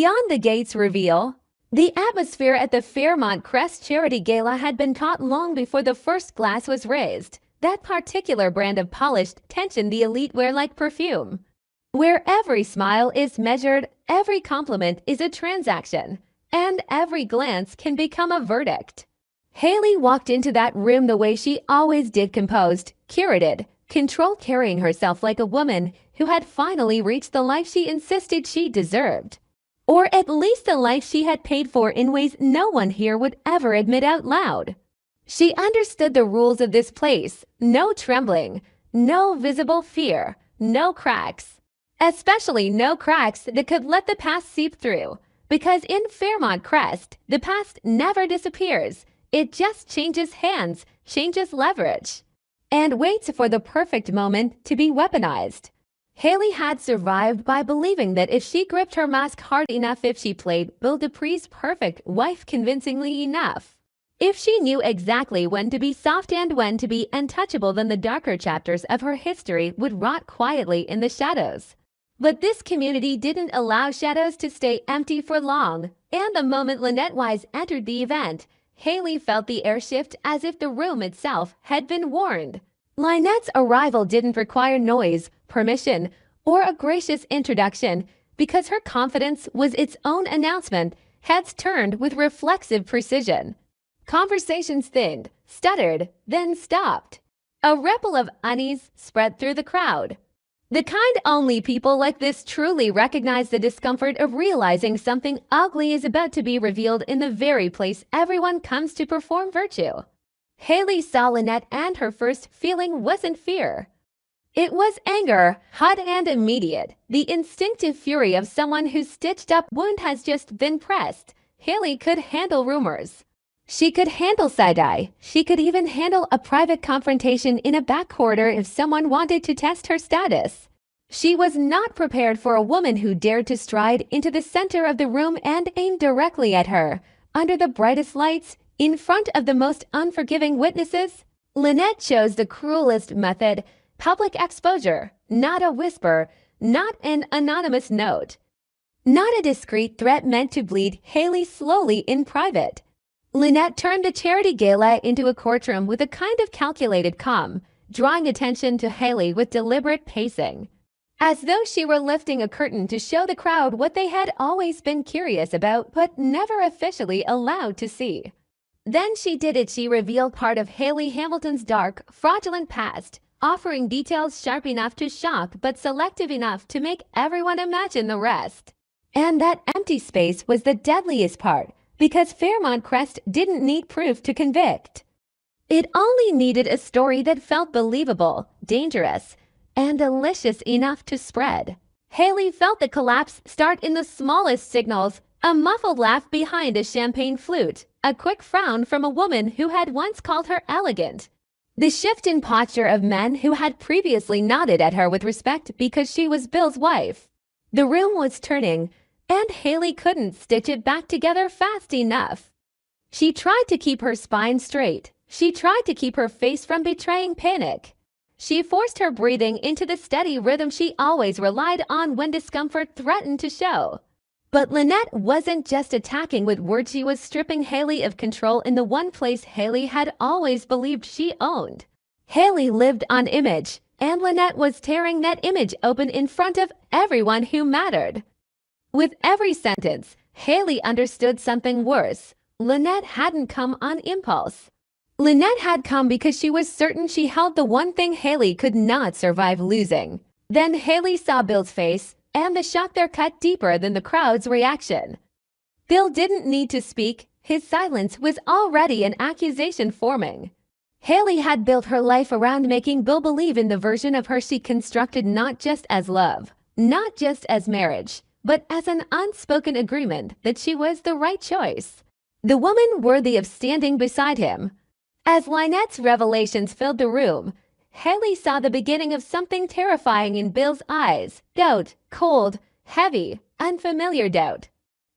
Beyond the Gates reveal. The atmosphere at the Fairmont Crest Charity Gala had been caught long before the first glass was raised. That particular brand of polished tension the elite wear like perfume, where every smile is measured, every compliment is a transaction, and every glance can become a verdict. Haley walked into that room the way she always did, composed, curated, controlled, carrying herself like a woman who had finally reached the life she insisted she deserved. Or at least the life she had paid for in ways no one here would ever admit out loud. She understood the rules of this place: no trembling, no visible fear, no cracks. Especially no cracks that could let the past seep through. Because in Fairmont Crest, the past never disappears. It just changes hands, changes leverage, and waits for the perfect moment to be weaponized. Haley had survived by believing that if she gripped her mask hard enough, if she played Bill Dupree's perfect wife convincingly enough, if she knew exactly when to be soft and when to be untouchable, then the darker chapters of her history would rot quietly in the shadows. But this community didn't allow shadows to stay empty for long, and the moment Lynette Wise entered the event, Haley felt the air shift as if the room itself had been warned. Lynette's arrival didn't require noise, permission, or a gracious introduction, because her confidence was its own announcement, heads turned with reflexive precision. Conversations thinned, stuttered, then stopped. A ripple of unease spread through the crowd. The kind only people like this truly recognize the discomfort of realizing something ugly is about to be revealed in the very place everyone comes to perform virtue. Haley saw Lynette, and her first feeling wasn't fear. It was anger, hot and immediate, the instinctive fury of someone whose stitched-up wound has just been pressed. Haley could handle rumors. She could handle side-eye. She could even handle a private confrontation in a back corridor if someone wanted to test her status. She was not prepared for a woman who dared to stride into the center of the room and aim directly at her, under the brightest lights, in front of the most unforgiving witnesses. Lynette chose the cruelest method: public exposure, not a whisper, not an anonymous note, not a discreet threat meant to bleed Haley slowly in private. Lynette turned the charity gala into a courtroom with a kind of calculated calm, drawing attention to Haley with deliberate pacing, as though she were lifting a curtain to show the crowd what they had always been curious about but never officially allowed to see. Then she did it. She revealed part of Haley Hamilton's dark, fraudulent past, offering details sharp enough to shock but selective enough to make everyone imagine the rest. And that empty space was the deadliest part, because Fairmont Crest didn't need proof to convict. It only needed a story that felt believable, dangerous, and delicious enough to spread. Haley felt the collapse start in the smallest signals: a muffled laugh behind a champagne flute, a quick frown from a woman who had once called her elegant, the shift in posture of men who had previously nodded at her with respect because she was Bill's wife. The room was turning, and Haley couldn't stitch it back together fast enough. She tried to keep her spine straight. She tried to keep her face from betraying panic. She forced her breathing into the steady rhythm she always relied on when discomfort threatened to show. But Lynette wasn't just attacking with words. She was stripping Haley of control in the one place Haley had always believed she owned. Haley lived on image, and Lynette was tearing that image open in front of everyone who mattered. With every sentence, Haley understood something worse. Lynette hadn't come on impulse. Lynette had come because she was certain she held the one thing Haley could not survive losing. Then Haley saw Bill's face, and the shock there cut deeper than the crowd's reaction. Bill didn't need to speak. His silence was already an accusation forming. Haley had built her life around making Bill believe in the version of her she constructed, not just as love, not just as marriage, but as an unspoken agreement that she was the right choice, the woman worthy of standing beside him. As Lynette's revelations filled the room, Haley saw the beginning of something terrifying in Bill's eyes: doubt, cold, heavy, unfamiliar doubt.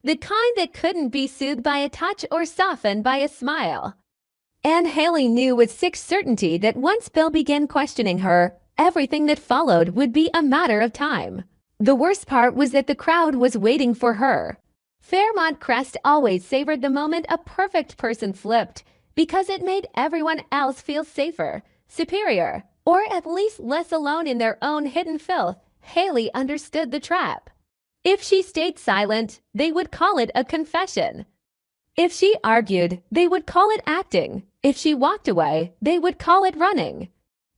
The kind that couldn't be soothed by a touch or softened by a smile. And Haley knew with sick certainty that once Bill began questioning her, everything that followed would be a matter of time. The worst part was that the crowd was waiting for her. Fairmont Crest always savored the moment a perfect person flipped because it made everyone else feel safer, superior, or at least less alone in their own hidden filth. Haley understood the trap. If she stayed silent, they would call it a confession. If she argued, they would call it acting. If she walked away, they would call it running.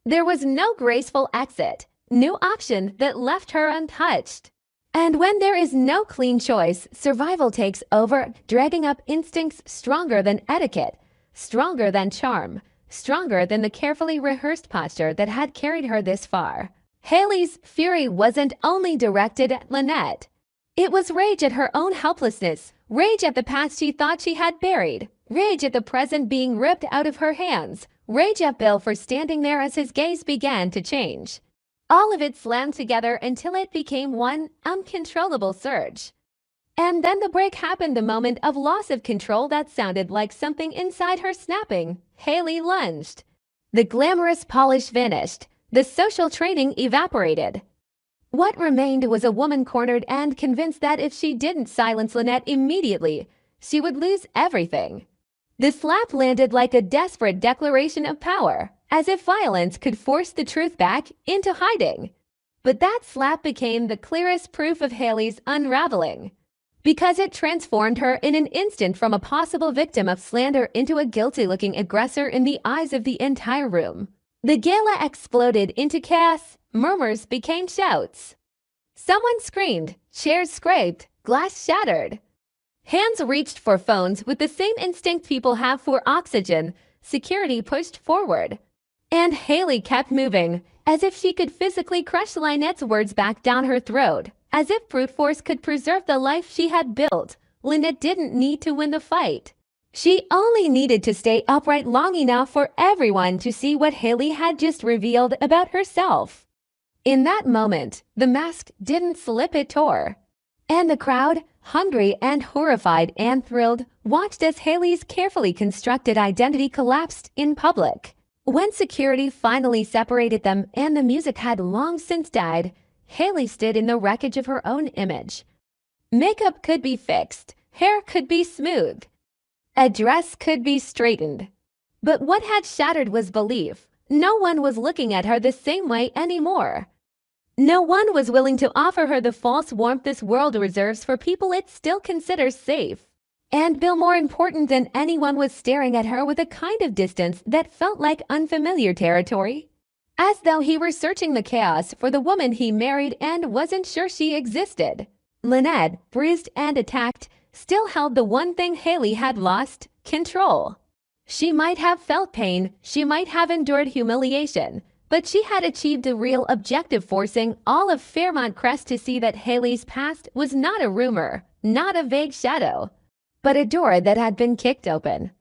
There was no graceful exit, no option that left her untouched. And when there is no clean choice, survival takes over, dragging up instincts stronger than etiquette, stronger than charm, stronger than the carefully rehearsed posture that had carried her this far. Haley's fury wasn't only directed at Lynette. It was rage at her own helplessness, rage at the past she thought she had buried, rage at the present being ripped out of her hands, rage at Bill for standing there as his gaze began to change. All of it slammed together until it became one uncontrollable surge. And then the break happened, the moment of loss of control that sounded like something inside her snapping. Haley lunged. The glamorous polish vanished. The social training evaporated. What remained was a woman cornered and convinced that if she didn't silence Lynette immediately, she would lose everything. The slap landed like a desperate declaration of power, as if violence could force the truth back into hiding. But that slap became the clearest proof of Haley's unraveling, because it transformed her in an instant from a possible victim of slander into a guilty-looking aggressor in the eyes of the entire room. The gala exploded into chaos. Murmurs became shouts. Someone screamed, chairs scraped, glass shattered. Hands reached for phones with the same instinct people have for oxygen. Security pushed forward. And Haley kept moving, as if she could physically crush Lynette's words back down her throat, as if brute force could preserve the life she had built. Lynette didn't need to win the fight. She only needed to stay upright long enough for everyone to see what Haley had just revealed about herself. In that moment, the mask didn't slip, it tore. And the crowd, hungry and horrified and thrilled, watched as Haley's carefully constructed identity collapsed in public. When security finally separated them and the music had long since died, Haley stood in the wreckage of her own image. Makeup could be fixed, hair could be smoothed, a dress could be straightened. But what had shattered was belief. No one was looking at her the same way anymore. No one was willing to offer her the false warmth this world reserves for people it still considers safe. And Bill, more important than anyone, was staring at her with a kind of distance that felt like unfamiliar territory. As though he were searching the chaos for the woman he married and wasn't sure she existed. Lynette, bruised and attacked, still held the one thing Haley had lost: control. She might have felt pain, she might have endured humiliation, but she had achieved a real objective, forcing all of Fairmont Crest to see that Haley's past was not a rumor, not a vague shadow, but a door that had been kicked open.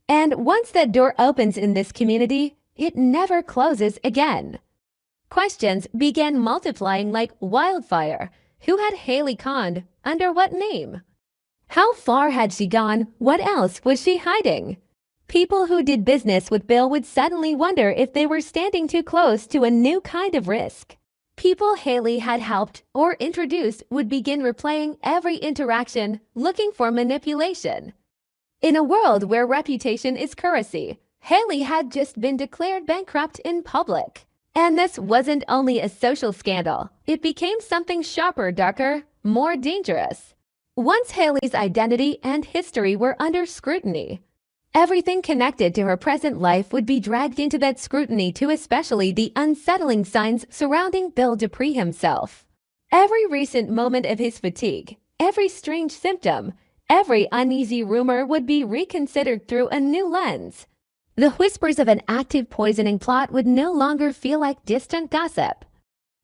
And once that door opens in this community, it never closes again. Questions began multiplying like wildfire. Who had Haley conned? Under what name? How far had she gone? What else was she hiding? People who did business with Bill would suddenly wonder if they were standing too close to a new kind of risk. People Haley had helped or introduced would begin replaying every interaction, looking for manipulation. In a world where reputation is currency, Haley had just been declared bankrupt in public. And this wasn't only a social scandal. It became something sharper, darker, more dangerous. Once Haley's identity and history were under scrutiny, everything connected to her present life would be dragged into that scrutiny too, especially the unsettling signs surrounding Bill Dupree himself. Every recent moment of his fatigue, every strange symptom, every uneasy rumor would be reconsidered through a new lens. The whispers of an active poisoning plot would no longer feel like distant gossip.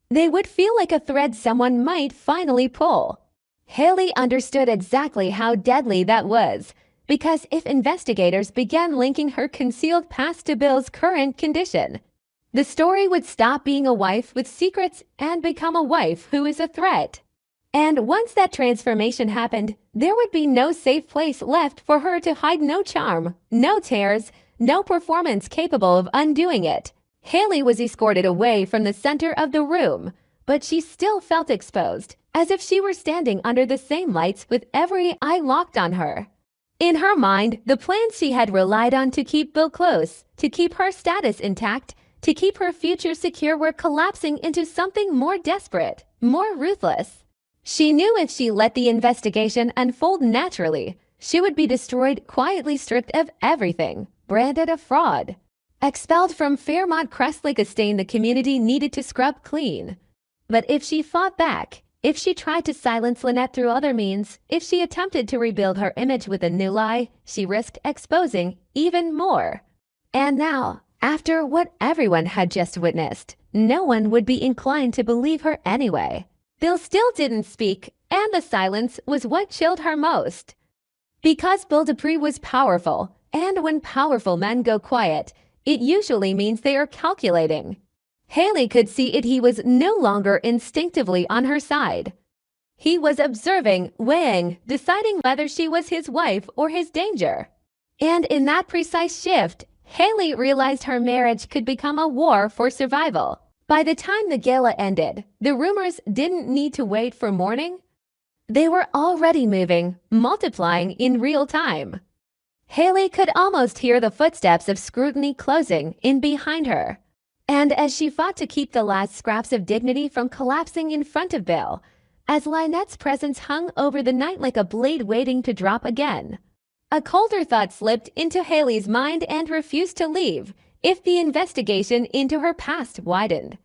They would feel like a thread someone might finally pull. Haley understood exactly how deadly that was, because if investigators began linking her concealed past to Bill's current condition, the story would stop being a wife with secrets and become a wife who is a threat. And once that transformation happened, there would be no safe place left for her to hide, no charm, no tears, no performance capable of undoing it. Haley was escorted away from the center of the room, but she still felt exposed, as if she were standing under the same lights with every eye locked on her. In her mind, the plans she had relied on to keep Bill close, to keep her status intact, to keep her future secure were collapsing into something more desperate, more ruthless. She knew if she let the investigation unfold naturally, she would be destroyed, quietly stripped of everything, branded a fraud, expelled from Fairmont Crest like a stain the community needed to scrub clean. But if she fought back, if she tried to silence Lynette through other means, if she attempted to rebuild her image with a new lie, she risked exposing even more. And now, after what everyone had just witnessed, no one would be inclined to believe her anyway. Bill still didn't speak, and the silence was what chilled her most. Because Bill Dupree was powerful, and when powerful men go quiet, it usually means they are calculating. Haley could see it. He was no longer instinctively on her side. He was observing, weighing, deciding whether she was his wife or his danger. And in that precise shift, Haley realized her marriage could become a war for survival. By the time the gala ended, the rumors didn't need to wait for morning. They were already moving, multiplying in real time. Haley could almost hear the footsteps of scrutiny closing in behind her. And as she fought to keep the last scraps of dignity from collapsing in front of Bill, as Lynette's presence hung over the night like a blade waiting to drop again, a colder thought slipped into Haley's mind and refused to leave. If the investigation into her past widened,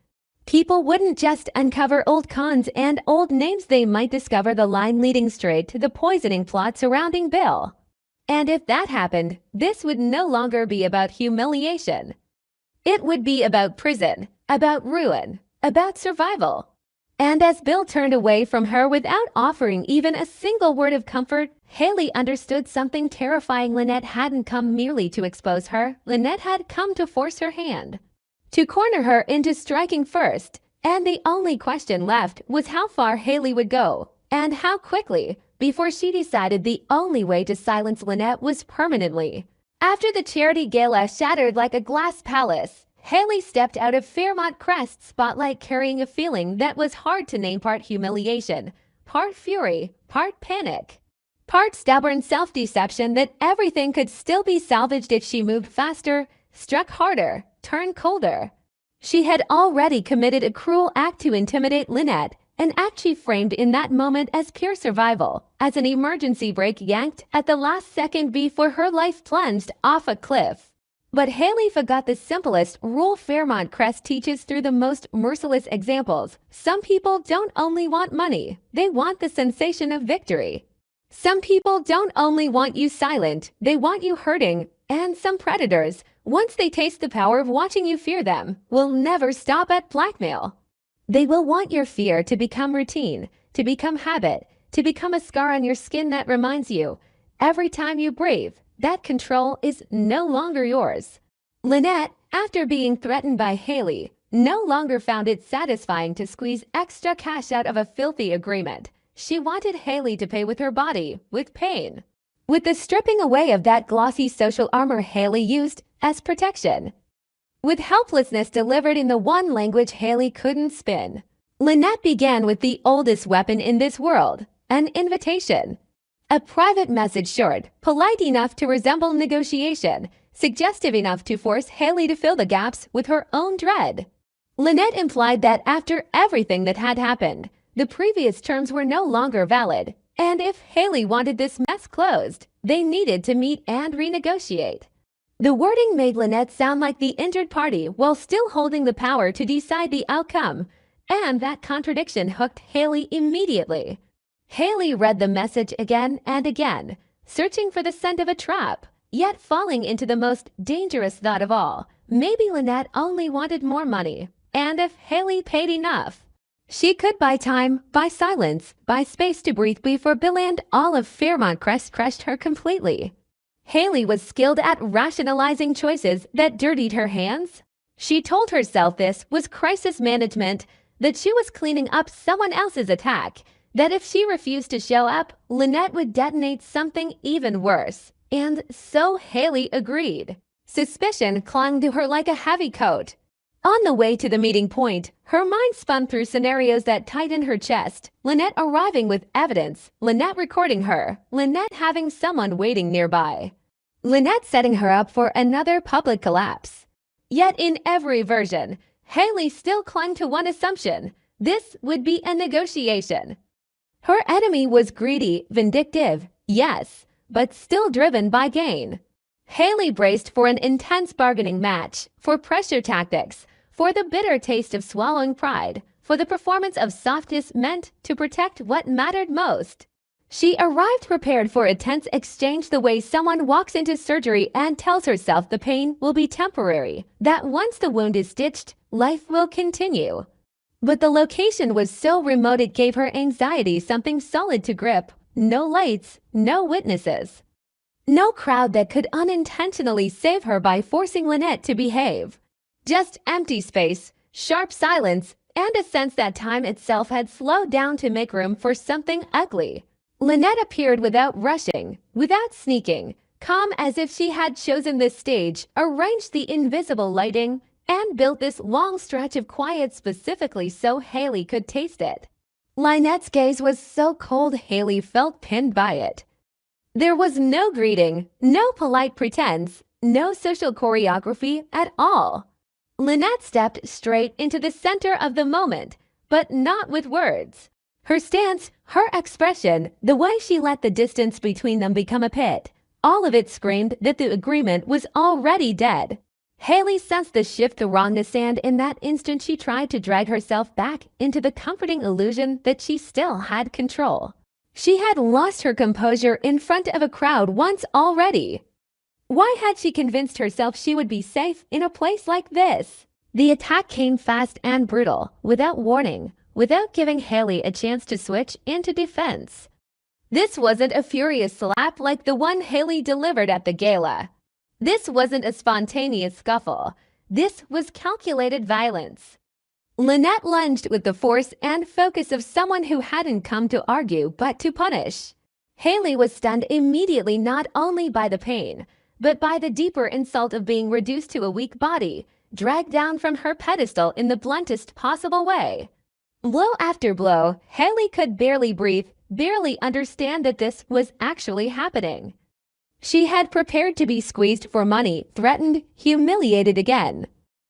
people wouldn't just uncover old cons and old names, they might discover the line leading straight to the poisoning plot surrounding Bill. And if that happened, this would no longer be about humiliation. It would be about prison, about ruin, about survival. And as Bill turned away from her without offering even a single word of comfort, Haley understood something terrifying. Lynette hadn't come merely to expose her. Lynette had come to force her hand, to corner her into striking first. And the only question left was how far Haley would go, and how quickly, before she decided the only way to silence Lynette was permanently. After the charity gala shattered like a glass palace, Haley stepped out of Fairmont Crest's spotlight carrying a feeling that was hard to name, part humiliation, part fury, part panic, part stubborn self-deception that everything could still be salvaged if she moved faster, struck harder, turned colder. She had already committed a cruel act to intimidate Lynette, an act she framed in that moment as pure survival, as an emergency brake yanked at the last second before her life plunged off a cliff. But Haley forgot the simplest rule Fairmont Crest teaches through the most merciless examples. Some people don't only want money, they want the sensation of victory. Some people don't only want you silent, they want you hurting. And some predators, once they taste the power of watching you fear them, will never stop at blackmail. They will want your fear to become routine, to become habit, to become a scar on your skin that reminds you, every time you breathe, that control is no longer yours. Lynette, after being threatened by Haley, no longer found it satisfying to squeeze extra cash out of a filthy agreement. She wanted Haley to pay with her body, with pain, with the stripping away of that glossy social armor Haley used as protection, with helplessness delivered in the one language Haley couldn't spin. Lynette began with the oldest weapon in this world, an invitation. A private message, short, polite enough to resemble negotiation, suggestive enough to force Haley to fill the gaps with her own dread. Lynette implied that after everything that had happened, the previous terms were no longer valid, and if Haley wanted this mess closed, they needed to meet and renegotiate. The wording made Lynette sound like the injured party while still holding the power to decide the outcome, and that contradiction hooked Haley immediately. Haley read the message again and again, searching for the scent of a trap, yet falling into the most dangerous thought of all. Maybe Lynette only wanted more money, and if Haley paid enough, she could buy time, buy silence, buy space to breathe before Bill and all of Fairmont Crest crushed her completely. Haley was skilled at rationalizing choices that dirtied her hands. She told herself this was crisis management, that she was cleaning up someone else's attack, that if she refused to show up, Lynette would detonate something even worse. And so Haley agreed. Suspicion clung to her like a heavy coat. On the way to the meeting point, her mind spun through scenarios that tightened her chest. Lynette arriving with evidence, Lynette recording her, Lynette having someone waiting nearby, Lynette setting her up for another public collapse. Yet in every version, Haley still clung to one assumption: this would be a negotiation. Her enemy was greedy, vindictive, yes, but still driven by gain. Haley braced for an intense bargaining match, for pressure tactics, for the bitter taste of swallowing pride, for the performance of softness meant to protect what mattered most. She arrived prepared for a tense exchange, the way someone walks into surgery and tells herself the pain will be temporary, that once the wound is stitched, life will continue. But the location was so remote it gave her anxiety, something solid to grip. No lights, no witnesses. No crowd that could unintentionally save her by forcing Lynette to behave. Just empty space, sharp silence, and a sense that time itself had slowed down to make room for something ugly. Lynette appeared without rushing, without sneaking, calm as if she had chosen this stage, arranged the invisible lighting, and built this long stretch of quiet specifically so Haley could taste it. Lynette's gaze was so cold Haley felt pinned by it. There was no greeting, no polite pretense, no social choreography at all. Lynette stepped straight into the center of the moment, but not with words. Her stance, her expression, the way she let the distance between them become a pit, all of it screamed that the agreement was already dead. Haley sensed the shift, the wrongness, and in that instant she tried to drag herself back into the comforting illusion that she still had control. She had lost her composure in front of a crowd once already. Why had she convinced herself she would be safe in a place like this? The attack came fast and brutal, without warning, without giving Haley a chance to switch into defense. This wasn't a furious slap like the one Haley delivered at the gala. This wasn't a spontaneous scuffle. This was calculated violence. Lynette lunged with the force and focus of someone who hadn't come to argue but to punish. Haley was stunned immediately, not only by the pain, but by the deeper insult of being reduced to a weak body, dragged down from her pedestal in the bluntest possible way. Blow after blow, Haley could barely breathe, barely understand that this was actually happening. She had prepared to be squeezed for money, threatened, humiliated again.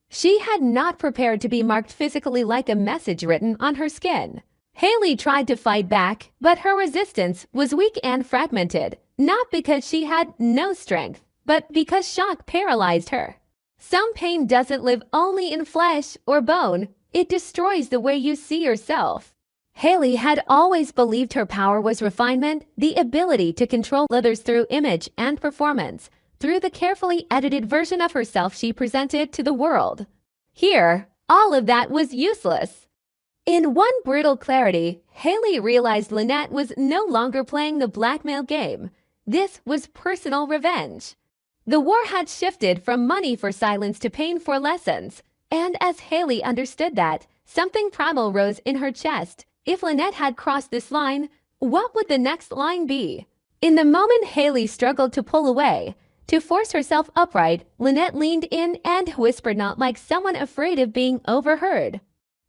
She had not prepared to be marked physically like a message written on her skin. Haley tried to fight back, but her resistance was weak and fragmented, not because she had no strength, but because shock paralyzed her. Some pain doesn't live only in flesh or bone, it destroys the way you see yourself. Haley had always believed her power was refinement, the ability to control others through image and performance, through the carefully edited version of herself she presented to the world. Here, all of that was useless. In one brutal clarity, Haley realized Lynette was no longer playing the blackmail game. This was personal revenge. The war had shifted from money for silence to pain for lessons, and as Haley understood that, something primal rose in her chest. If Lynette had crossed this line, what would the next line be? In the moment Haley struggled to pull away, to force herself upright, Lynette leaned in and whispered, not like someone afraid of being overheard,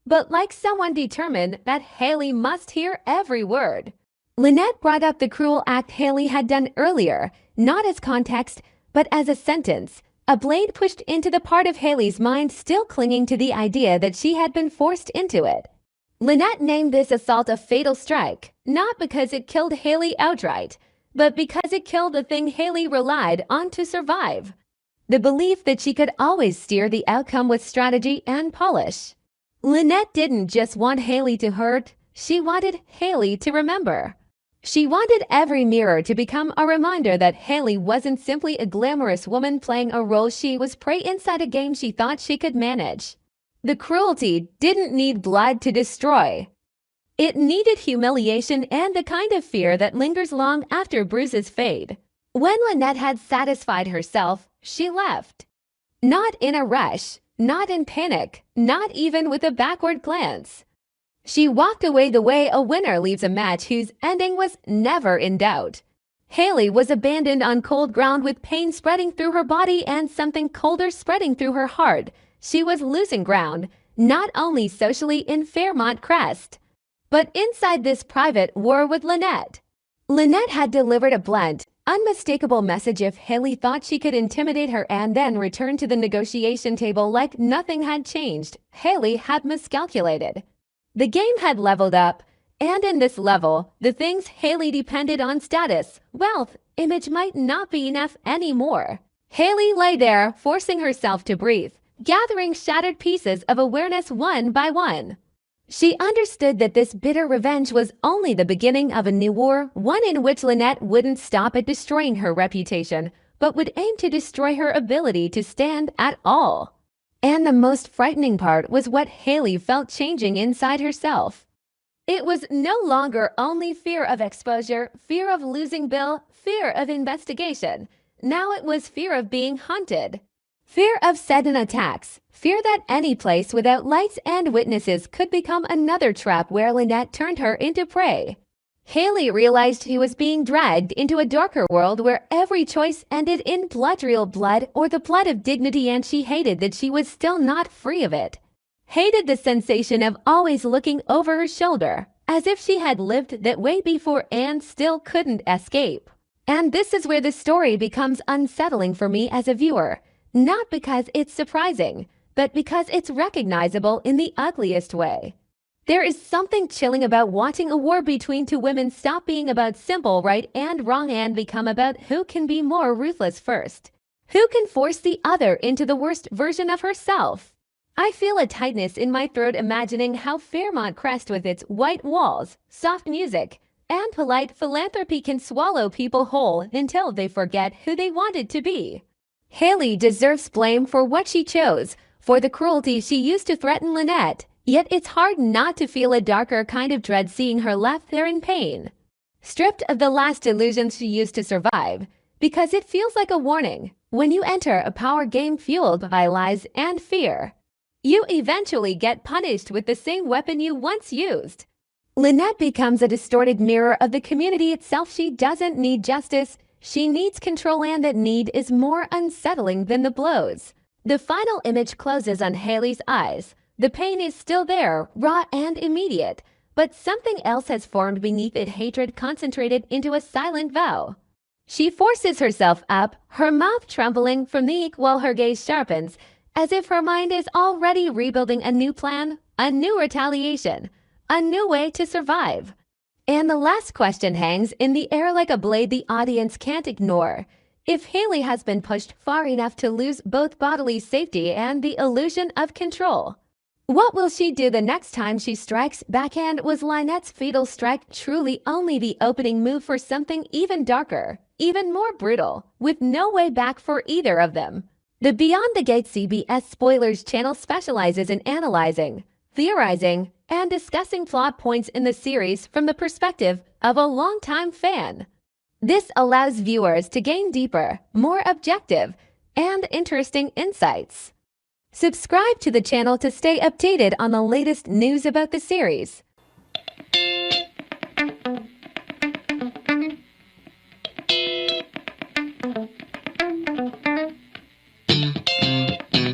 but like someone determined that Haley must hear every word. Lynette brought up the cruel act Haley had done earlier, not as context, but as a sentence, a blade pushed into the part of Haley's mind still clinging to the idea that she had been forced into it. Lynette named this assault a fatal strike, not because it killed Haley outright, but because it killed the thing Haley relied on to survive. The belief that she could always steer the outcome with strategy and polish. Lynette didn't just want Haley to hurt, she wanted Haley to remember. She wanted every mirror to become a reminder that Haley wasn't simply a glamorous woman playing a role, she was prey inside a game she thought she could manage. The cruelty didn't need blood to destroy. It needed humiliation and the kind of fear that lingers long after bruises fade. When Lynette had satisfied herself, she left. Not in a rush, not in panic, not even with a backward glance. She walked away the way a winner leaves a match whose ending was never in doubt. Haley was abandoned on cold ground with pain spreading through her body and something colder spreading through her heart, She was losing ground, not only socially in Fairmont Crest, but inside this private war with Lynette. Lynette had delivered a blunt, unmistakable message if Haley thought she could intimidate her and then return to the negotiation table like nothing had changed. Haley had miscalculated. The game had leveled up, and in this level, the things Haley depended on, status, wealth, image, might not be enough anymore. Haley lay there, forcing herself to breathe, gathering shattered pieces of awareness one by one. She understood that this bitter revenge was only the beginning of a new war, one in which Lynette wouldn't stop at destroying her reputation, but would aim to destroy her ability to stand at all. And the most frightening part was what Haley felt changing inside herself. It was no longer only fear of exposure, fear of losing Bill, fear of investigation. Now it was fear of being hunted. Fear of sudden attacks. Fear that any place without lights and witnesses could become another trap where Lynette turned her into prey. Haley realized she was being dragged into a darker world where every choice ended in real blood or the blood of dignity, and she hated that she was still not free of it. Hated the sensation of always looking over her shoulder, as if she had lived that way before and still couldn't escape. And this is where the story becomes unsettling for me as a viewer, not because it's surprising, but because it's recognizable in the ugliest way. There is something chilling about watching a war between two women stop being about simple right and wrong and become about who can be more ruthless first. Who can force the other into the worst version of herself? I feel a tightness in my throat imagining how Fairmont Crest with its white walls, soft music, and polite philanthropy can swallow people whole until they forget who they wanted to be. Haley deserves blame for what she chose, for the cruelty she used to threaten Lynette, yet it's hard not to feel a darker kind of dread seeing her left there in pain, stripped of the last illusions she used to survive, because it feels like a warning. When you enter a power game fueled by lies and fear, you eventually get punished with the same weapon you once used. Lynette becomes a distorted mirror of the community itself. She doesn't need justice, she needs control, and that need is more unsettling than the blows. The final image closes on Haley's eyes. The pain is still there, raw and immediate, but something else has formed beneath it, hatred concentrated into a silent vow. She forces herself up, her mouth trembling from the ache while her gaze sharpens, as if her mind is already rebuilding a new plan, a new retaliation, a new way to survive. And the last question hangs in the air like a blade the audience can't ignore. If Haley has been pushed far enough to lose both bodily safety and the illusion of control, what will she do the next time she strikes back? And was Lynette's fatal strike truly only the opening move for something even darker, even more brutal, with no way back for either of them? The Beyond the Gate CBS Spoilers channel specializes in analyzing, theorizing, and discussing plot points in the series from the perspective of a longtime fan. This allows viewers to gain deeper, more objective, and interesting insights. Subscribe to the channel to stay updated on the latest news about the series.